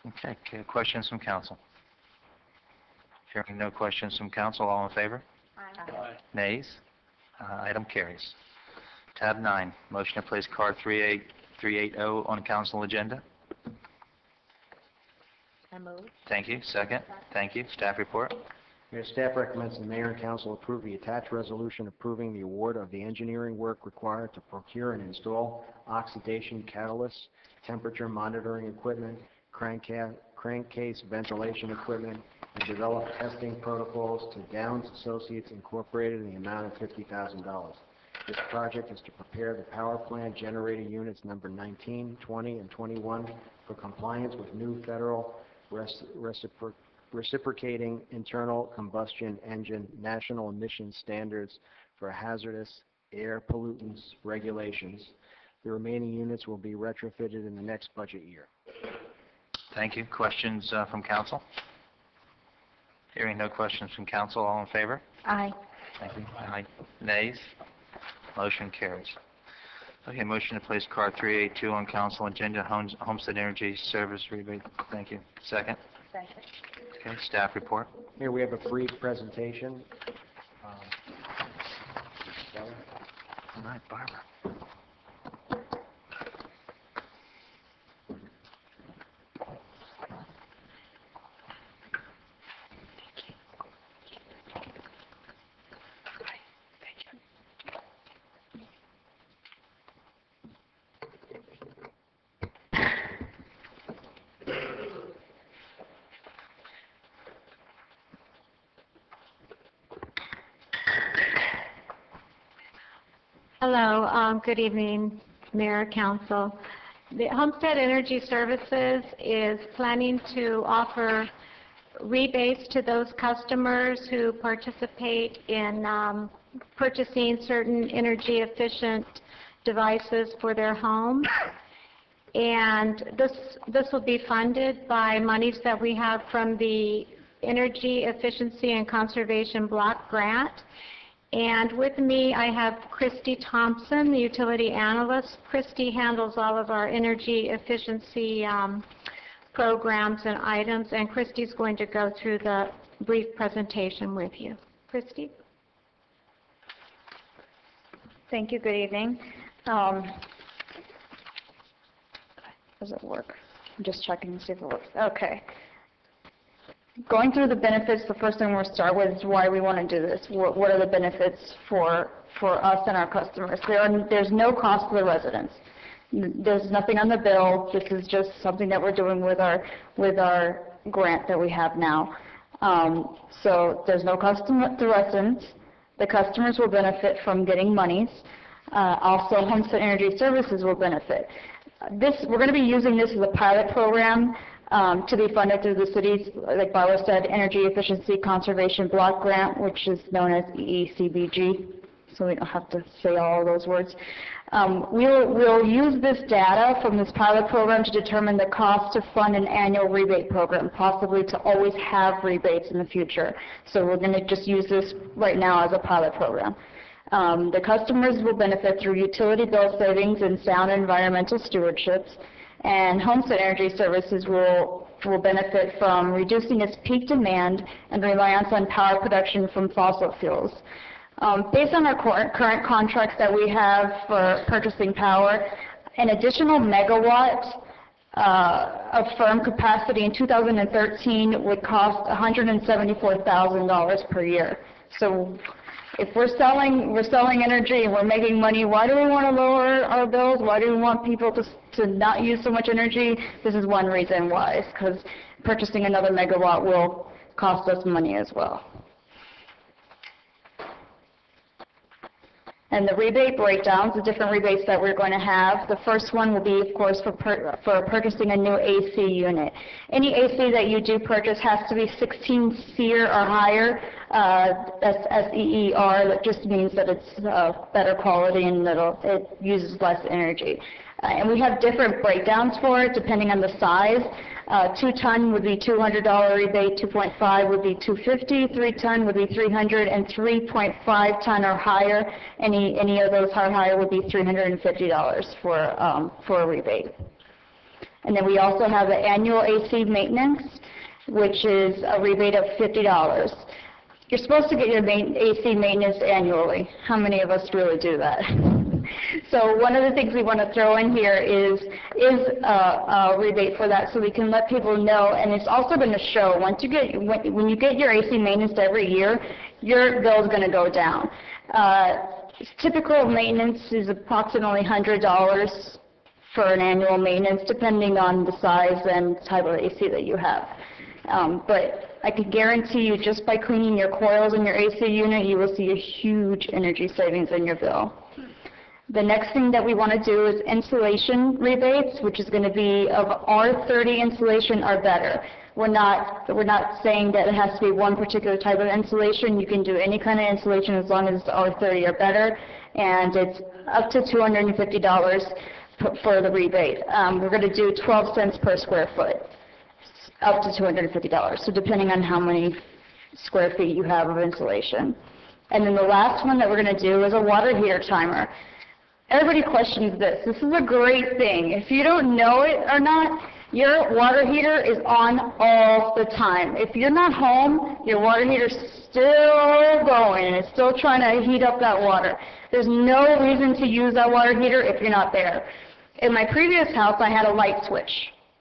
Okay, questions from council? Hearing no questions from council, all in favor? Aye. Nays? Item carries. Tab 9, motion to place card 380 on council agenda. I move. Thank you. Second? Thank you. Staff report. Mayor, staff recommends the mayor and council approve the attached resolution approving the award of the engineering work required to procure and install oxidation catalysts, temperature monitoring equipment, crankcase ventilation equipment, and develop testing protocols to Downs Associates Incorporated in the amount of $50,000. This project is to prepare the power plant generator units number 19, 20, and 21 for compliance with new federal reciprocating internal combustion engine national emission standards for hazardous air pollutants regulations. The remaining units will be retrofitted in the next budget year. Thank you. Questions from council? Hearing no questions from council, all in favor? Aye. Thank you. Aye. Nays? Motion carries. Okay, motion to place car 382 on council agenda, Homestead Energy Service rebate. Thank you. Second? Second. Okay, staff report. Here we have a brief presentation. All right, Barbara. Hello, good evening, Mayor, Council. The Homestead Energy Services is planning to offer rebates to those customers who participate in purchasing certain energy efficient devices for their home. And this will be funded by monies that we have from the Energy Efficiency and Conservation Block Grant. And with me, I have Christy Thompson, the utility analyst. Christy handles all of our energy efficiency programs and items, and Christy's going to go through the brief presentation with you. Christy? Thank you. Good evening. Does it work? I'm just checking to see if it works. Okay. Going through the benefits, the first thing we'll start with is why we want to do this. What are the benefits for us and our customers? There's no cost to the residents. There's nothing on the bill. This is just something that we're doing with our grant that we have now. So there's no cost to the residents. The customers will benefit from getting monies. Also, Homestead Energy Services will benefit. We're going to be using this as a pilot program to be funded through the city's, like Barbara said, Energy Efficiency Conservation Block Grant, which is known as EECBG, so we don't have to say all of those words. We'll use this data from this pilot program to determine the cost to fund an annual rebate program, possibly to always have rebates in the future. So we're going to just use this right now as a pilot program. The customers will benefit through utility bill savings and sound environmental stewardships. And Homestead Energy Services will benefit from reducing its peak demand and reliance on power production from fossil fuels. Based on our current contracts that we have for purchasing power, an additional megawatt of firm capacity in 2013 would cost $174,000 per year. So if we're selling energy and we're making money, why do we want to lower our bills? Why do we want people to not use so much energy? This is one reason why. It's because purchasing another megawatt will cost us money as well. And the rebate breakdowns, the different rebates that we're going to have. The first one will be, of course, for purchasing a new AC unit. Any AC that you do purchase has to be 16 SEER or higher. That's SEER. That just means that it's better quality and it uses less energy. And we have different breakdowns for it depending on the size. 2-ton would be $200 rebate, 2.5 would be $250, 3-ton would be $300, and 3.5-ton or higher, any of those or higher would be $350 for a rebate. And then we also have the annual AC maintenance, which is a rebate of $50. You're supposed to get your AC maintenance annually. How many of us really do that? So one of the things we want to throw in here is a rebate for that, so we can let people know, and it's also going to show when you get your AC maintenance every year, your bill is going to go down. Typical maintenance is approximately $100 for an annual maintenance, depending on the size and type of AC that you have. But I can guarantee you, just by cleaning your coils in your AC unit, you will see a huge energy savings in your bill. The next thing that we want to do is insulation rebates, which is going to be of R30 insulation or better. We're not saying that it has to be one particular type of insulation. You can do any kind of insulation as long as it's R30 or better, and it's up to $250 for the rebate. We're going to do 12 cents per square foot, up to $250, so depending on how many square feet you have of insulation. And then the last one that we're going to do is a water heater timer. Everybody questions this. This is a great thing. If you don't know it or not, your water heater is on all the time. If you're not home, your water heater's still going and it's still trying to heat up that water. There's no reason to use that water heater if you're not there. In my previous house, I had a light switch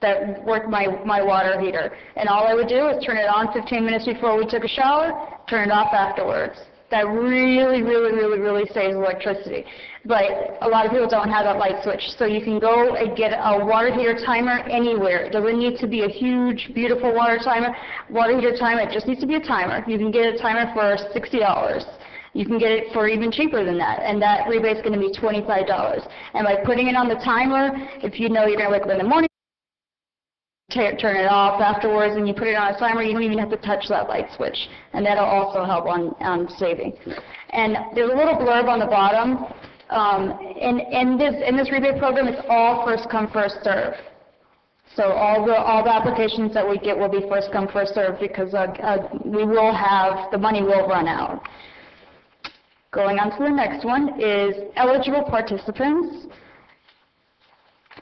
that worked my water heater. And all I would do is turn it on 15 minutes before we took a shower, turn it off afterwards. That really saves electricity. But a lot of people don't have that light switch. So you can go and get a water heater timer anywhere. It doesn't need to be a huge, beautiful water heater timer. It just needs to be a timer. You can get a timer for $60. You can get it for even cheaper than that, and that rebate's going to be $25. And by putting it on the timer, if you know you're going to wake up in the morning, turn it off afterwards, and you put it on a timer, you don't even have to touch that light switch, and that'll also help on saving. And there's a little blurb on the bottom. In this rebate program, it's all first come, first serve. So all the applications that we get will be first come, first serve, because the money will run out. Going on to the next one is eligible participants.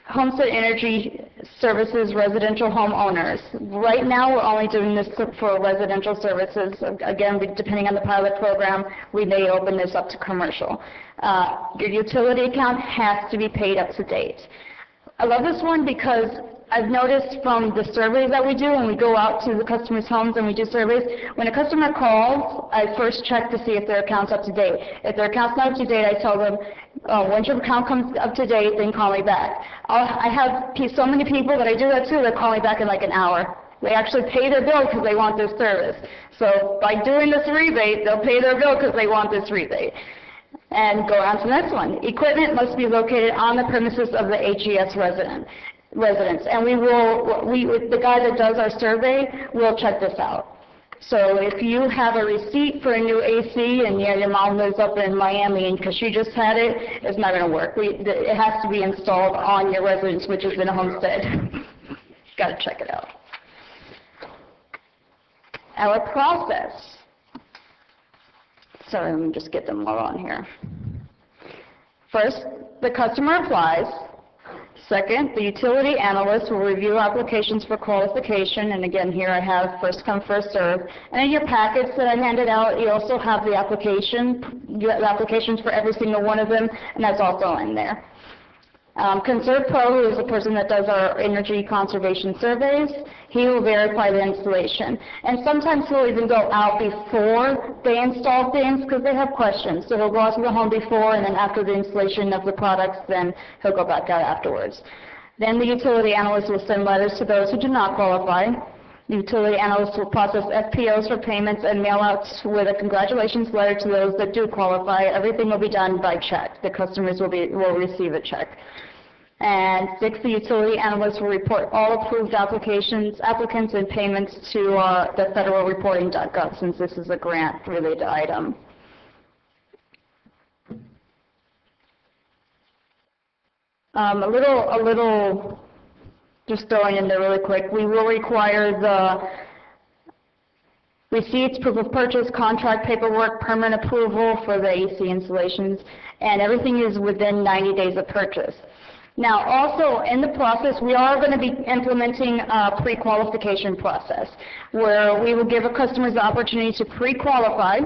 Homestead Energy Services residential homeowners. Right now, we're only doing this for residential services. Again, depending on the pilot program, we may open this up to commercial. Your utility account has to be paid up to date. I love this one because I've noticed from the surveys that we do, when we go out to the customers' homes and we do surveys, when a customer calls, I first check to see if their account's up to date. If their account's not up to date, I tell them, once your account comes up to date, then call me back. I have so many people that I do that to that call me back in like an hour. They actually pay their bill because they want this service. So by doing this rebate, they'll pay their bill because they want this rebate. And go on to the next one. Equipment must be located on the premises of the HES residents. And the guy that does our survey will check this out. So if you have a receipt for a new AC and your mom lives up in Miami and because she just had it, it's not going to work. It has to be installed on your residence, which is in a homestead. Got to check it out. Our process. Sorry, let me just get them all on here. First, the customer applies. Second, the utility analyst will review applications for qualification, and again, here I have first come, first serve. And in your packets that I handed out, you also have the applications for every single one of them, and that's also in there. Conserve Pro, who is the person that does our energy conservation surveys, he will verify the installation. And sometimes he'll even go out before they install things because they have questions. So he'll go out to the home before, and then after the installation of the products, then he'll go back out afterwards. Then the utility analyst will send letters to those who do not qualify. The utility analyst will process FPOs for payments and mail out with a congratulations letter to those that do qualify. Everything will be done by check. The customers will receive a check. And 6, the utility analyst will report all approved applicants and payments to the federalreporting.gov, since this is a grant-related item. A little, just throwing in there really quick, we will require the receipts, proof of purchase, contract paperwork, permit approval for the AC installations, and everything is within 90 days of purchase. Now, also in the process, we are going to be implementing a pre-qualification process where we will give our customers the opportunity to pre-qualify,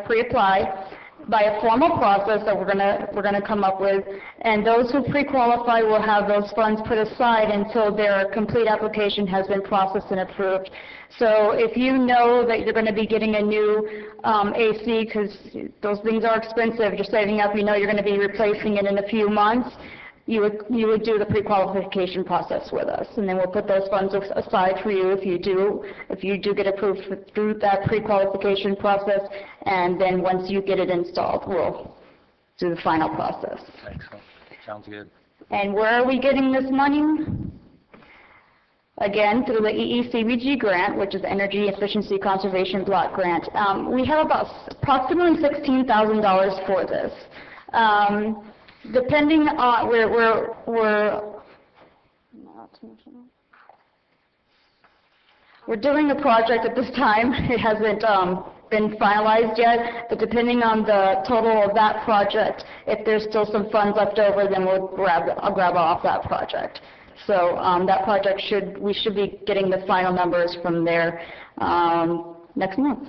pre-apply, by a formal process that we're going to come up with, and those who pre-qualify will have those funds put aside until their complete application has been processed and approved. So if you know that you're going to be getting a new AC, because those things are expensive, you're saving up, you know you're going to be replacing it in a few months, you would do the pre-qualification process with us, and then we'll put those funds aside for you if you do get approved through that pre-qualification process, and then once you get it installed, do the final process. Excellent. Sounds good. And where are we getting this money? Again, through the EECBG grant, which is Energy Efficiency Conservation Block Grant. We have approximately $16,000 for this. Depending on, we're doing a project at this time. It hasn't been finalized yet, but depending on the total of that project, if there's still some funds left over, then I'll grab off that project. So that project we should be getting the final numbers from there next month.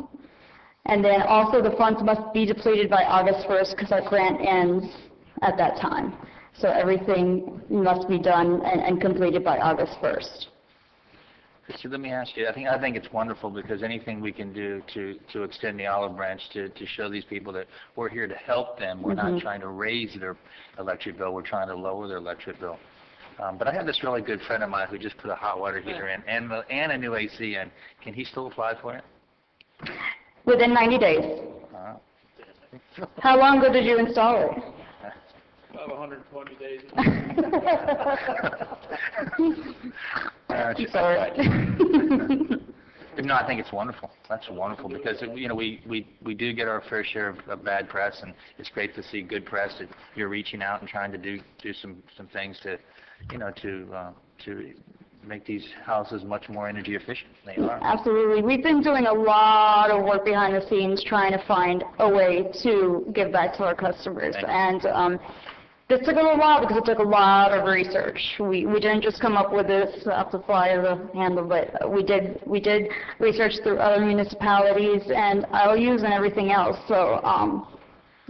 And then also the funds must be depleted by August 1st because our grant ends at that time. So everything must be done and completed by August 1st. Christy, let me ask you, I think it's wonderful because anything we can do to extend the olive branch to show these people that we're here to help them. We're not trying to raise their electric bill, we're trying to lower their electric bill. But I have this really good friend of mine who just put a hot water heater in and a new AC in. Can he still apply for it? Within 90 days. How long ago did you install it? About 120 days. No, I think it's wonderful. That's wonderful because we do get our fair share of bad press, and it's great to see good press that you're reaching out and trying to do some things to make these houses much more energy efficient than they are. Absolutely. We've been doing a lot of work behind the scenes trying to find a way to give back to our customers. And this took a little while because it took a lot of research. We didn't just come up with this off the fly of the handle, but we did research through other municipalities and IOUs and everything else. So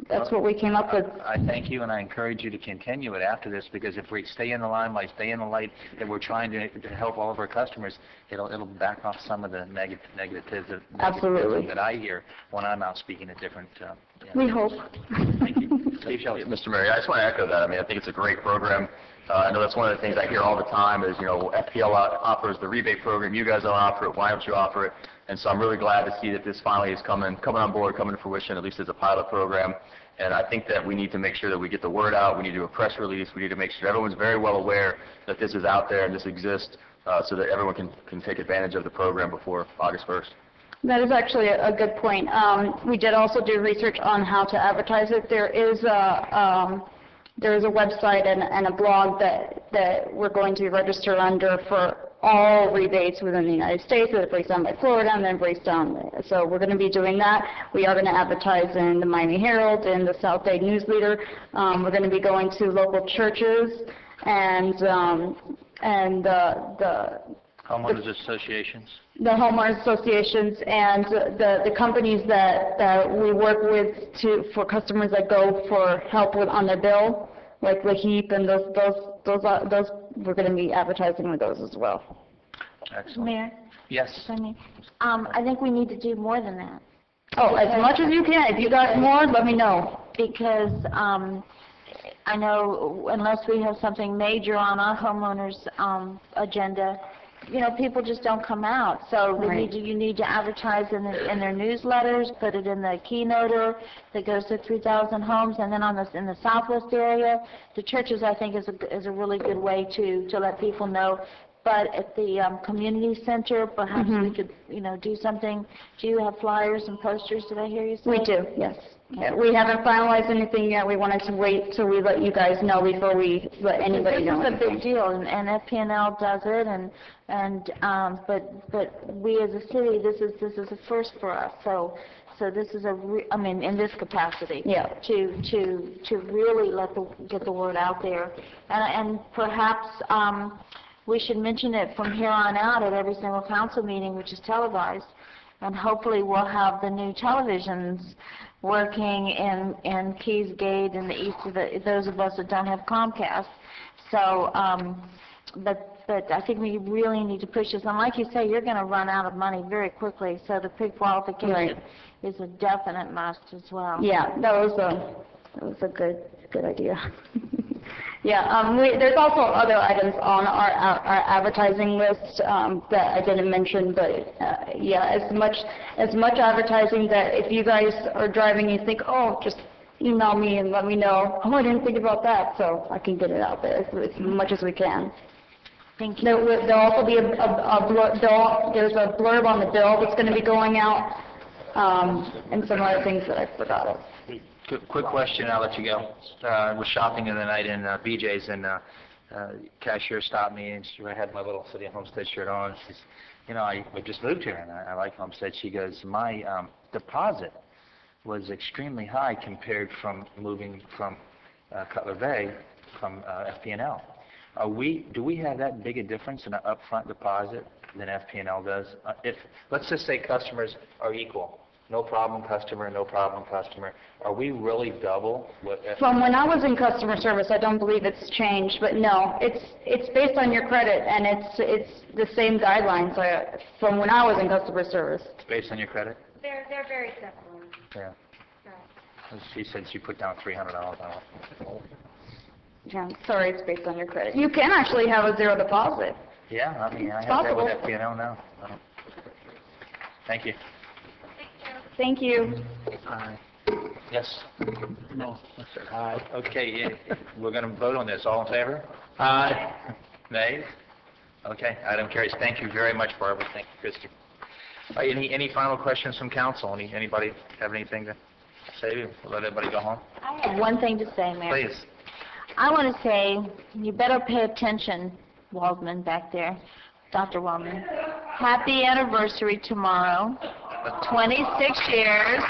that's what we came up with. I thank you, and I encourage you to continue it after this, because if we stay in the limelight, stay in the light that we're trying to help all of our customers, it'll back off some of the negativism that I hear when I'm out speaking at different. We hope. Thank you. Mr. Mayor, I just want to echo that. I mean, I think it's a great program. I know that's one of the things I hear all the time is, FPL offers the rebate program, you guys don't offer it, why don't you offer it? And so I'm really glad to see that this finally is coming on board, coming to fruition, at least as a pilot program. And I think that we need to make sure that we get the word out. We need to do a press release. We need to make sure everyone's very well aware that this is out there and this exists, so that everyone can take advantage of the program before August 1st. That is actually a good point. We did also do research on how to advertise it. There is a website and a blog that we're going to register under for all rebates within the United States. It breaks down by Florida and then breaks down. So we're going to be doing that. We are going to advertise in the Miami Herald and the South Dade News Leader. We're going to be going to local churches and the homeowners associations. The homeowners associations and the companies that we work with for customers that go for help on their bill, like the HEAP and those we're going to be advertising with those as well. Excellent. Mayor? Yes. I think we need to do more than that. Oh, as much as you can. If you got more, let me know. Because I know unless we have something major on our homeowners agenda, people just don't come out. So you need to advertise in their newsletters, put it in the keynoter that goes to 3,000 homes, and then in the Southwest area, the churches I think is a really good way to let people know. But at the community center, perhaps we could do something. Do you have flyers and posters? Did I hear you say? We do. Yes. Yeah, we haven't finalized anything yet. We wanted to wait till we let you guys know before we let anybody know. This is a big deal, and FPNL does it, but we as a city, this is a first for us. So this is in this capacity. Yeah. To really get the word out there, and perhaps we should mention it from here on out at every single council meeting, which is televised, and hopefully we'll have the new televisions working in Keys Gate and the east of those of us that don't have Comcast. So, but I think we really need to push this. And like you say, you're going to run out of money very quickly. So the pre-qualification is a definite must as well. Yeah, that was a good idea. Yeah, there's also other items on our advertising list that I didn't mention, but yeah, as much advertising that if you guys are driving, you think, oh, just email me and let me know, oh, I didn't think about that, so I can get it out there as much as we can. Thank you. There'll also be there's a blurb on the bill that's going to be going out, and some other things that I forgot of. Quick question, I'll let you go. I was shopping the other night in BJ's, and cashier stopped me, and I had my little City of Homestead shirt on. She's, I just moved here, and I like Homestead. She goes, my deposit was extremely high compared from moving from Cutler Bay from FP&L. Do we have that big a difference in an upfront deposit than FP&L does? If, let's just say customers are equal, no problem customer, no problem customer, are we really double what From when I was in customer service, I don't believe it's changed, but no, it's based on your credit, and it's the same guidelines from when I was in customer service. It's based on your credit? They're very similar. Yeah. She said she put down $300 on it. Yeah, sorry, it's based on your credit. You can actually have a zero deposit. Yeah, I mean, I It's have that with possible. FP&L now. Thank you. Thank you. Yes? No, that's it. Aye. Okay, yeah, we're going to vote on this. All in favor? Aye. Nays? Okay, item carries. Thank you very much, Barbara. Thank you, Christie. Any final questions from council? Anybody have anything to say? We'll let everybody go home. I have one thing to say, Mayor. Please. I want to say, you better pay attention, Waldman back there, Dr. Waldman. Happy anniversary tomorrow, 26 years.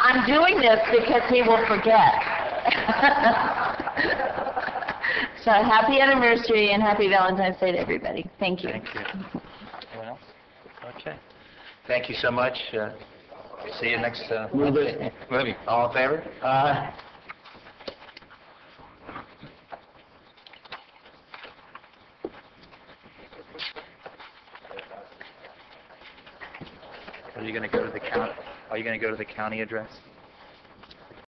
I'm doing this because he will forget. So happy anniversary and happy Valentine's Day to everybody. Thank you. Thank you. Anyone else? Okay. Thank you so much. See you next movie. All in favor? Aye. Are you going to go to the county? Are you going to go to the county address?